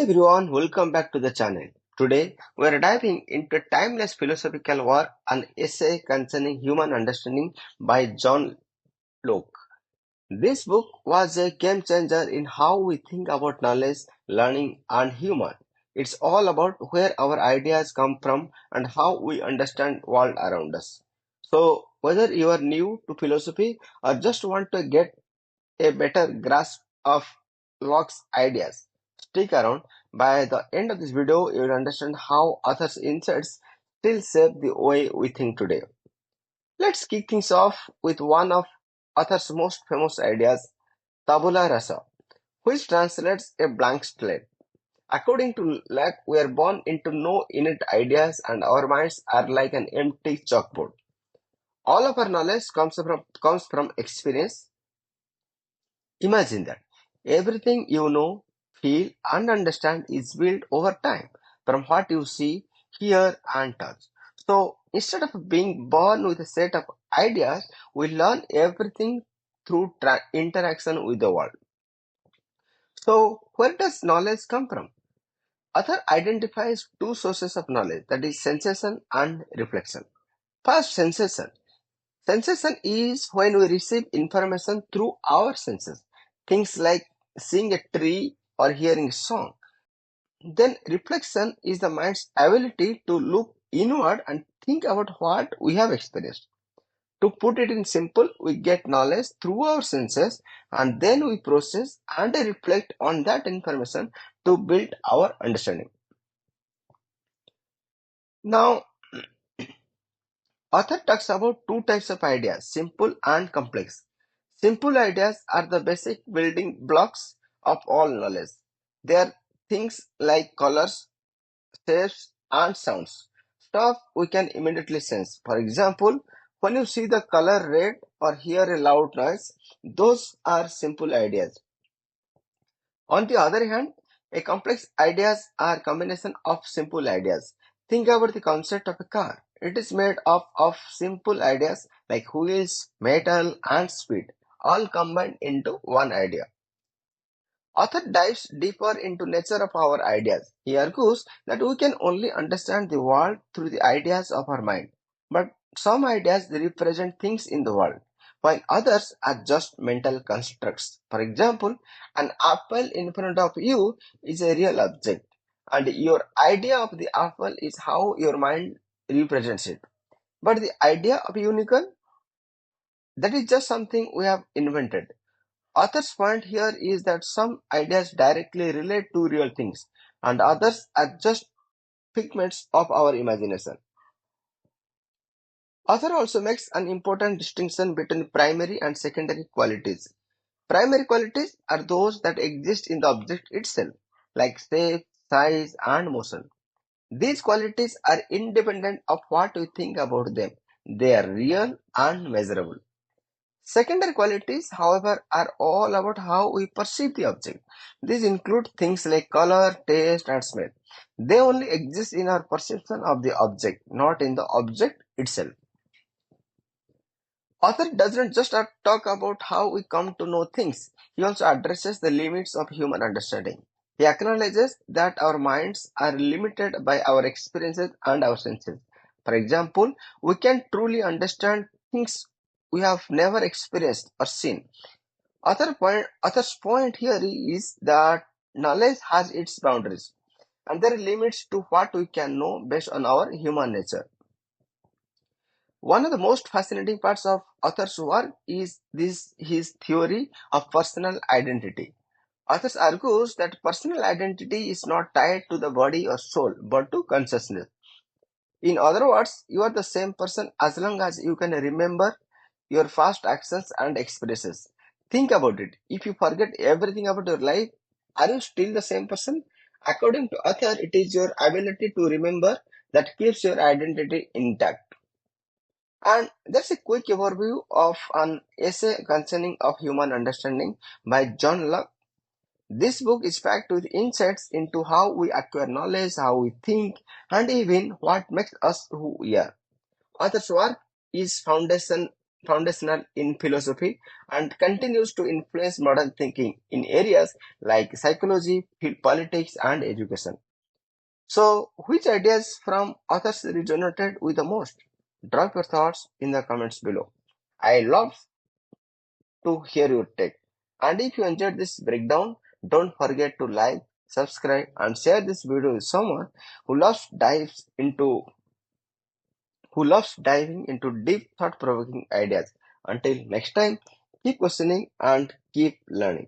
Everyone, welcome back to the channel. Today, we are diving into timeless philosophical work, an essay concerning human understanding by John Locke. This book was a game changer in how we think about knowledge, learning, and human. It's all about where our ideas come from and how we understand world around us. So, whether you are new to philosophy or just want to get a better grasp of Locke's ideas. Stick around. By the end of this video, you will understand how author's insights still shape the way we think today. Let's kick things off with one of author's most famous ideas, tabula rasa, which translates a blank slate. According to Locke, we are born into no innate ideas and our minds are like an empty chalkboard. All of our knowledge comes from experience. Imagine that everything you know, feel, and understand is built over time from what you see, hear, and touch. So instead of being born with a set of ideas, we learn everything through interaction with the world. So where does knowledge come from? Author identifies two sources of knowledge, that is sensation and reflection. First, sensation. Sensation is when we receive information through our senses, things like seeing a tree or hearing a song. Then reflection is the mind's ability to look inward and think about what we have experienced. To put it in simple, we get knowledge through our senses and then we process and reflect on that information to build our understanding. Now, author talks about two types of ideas, simple and complex. Simple ideas are the basic building blocks of all knowledge. They are things like colors, shapes, and sounds. Stuff we can immediately sense. For example, when you see the color red or hear a loud noise, those are simple ideas. On the other hand, a complex ideas are combination of simple ideas. Think about the concept of a car. It is made up of simple ideas like wheels, metal, and speed, all combined into one idea. Author dives deeper into nature of our ideas. He argues that we can only understand the world through the ideas of our mind. But some ideas represent things in the world, while others are just mental constructs. For example, an apple in front of you is a real object, and your idea of the apple is how your mind represents it. But the idea of a unicorn, that is just something we have invented. Author's point here is that some ideas directly relate to real things, and others are just figments of our imagination. Author also makes an important distinction between primary and secondary qualities. Primary qualities are those that exist in the object itself, like shape, size, and motion. These qualities are independent of what we think about them. They are real and measurable. Secondary qualities, however, are all about how we perceive the object. These include things like color, taste, and smell. They only exist in our perception of the object, not in the object itself. Author doesn't just talk about how we come to know things, he also addresses the limits of human understanding. He acknowledges that our minds are limited by our experiences and our senses. For example, we can truly understand things we have never experienced or seen. Author's point here is that knowledge has its boundaries, and there are limits to what we can know based on our human nature. One of the most fascinating parts of author's work is his theory of personal identity. Author argues that personal identity is not tied to the body or soul, but to consciousness. In other words, you are the same person as long as you can remember your past actions and experiences. Think about it. If you forget everything about your life, are you still the same person? According to author, it is your ability to remember that keeps your identity intact. And that's a quick overview of an essay concerning of human understanding by John Locke. This book is packed with insights into how we acquire knowledge, how we think, and even what makes us who we are. Author's work is foundation foundational in philosophy and continues to influence modern thinking in areas like psychology, politics, and education. So, which ideas from authors resonated with the most? Drop your thoughts in the comments below. I love to hear your take. And if you enjoyed this breakdown, don't forget to like, subscribe, and share this video with someone who loves diving into deep thought-provoking ideas. Until next time, keep questioning and keep learning.